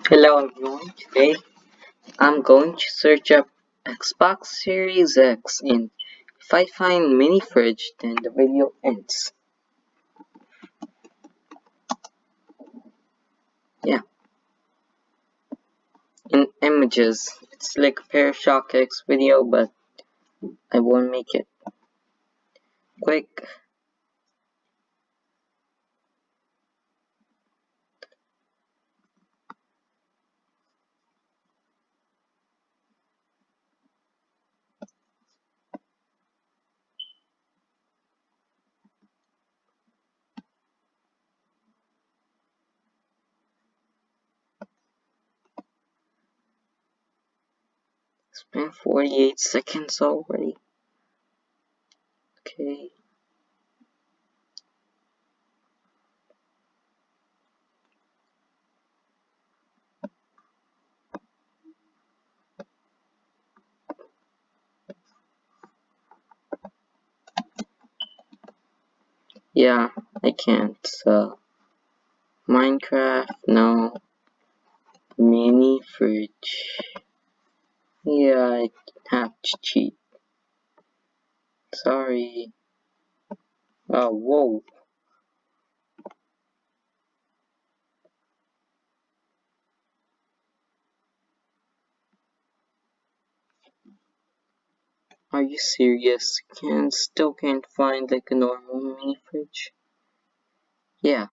Hello everyone, today I'm going to search up Xbox Series X, and if I find mini fridge then the video ends. Yeah, in images, it's like a Parashock X video but I won't make it quick. It's been 48 seconds already. Okay. Yeah, I can't. So Minecraft, no. Mini fridge. Yeah, I have to cheat. Sorry. Oh, whoa. Are you serious? Still can't find like a normal mini fridge? Yeah.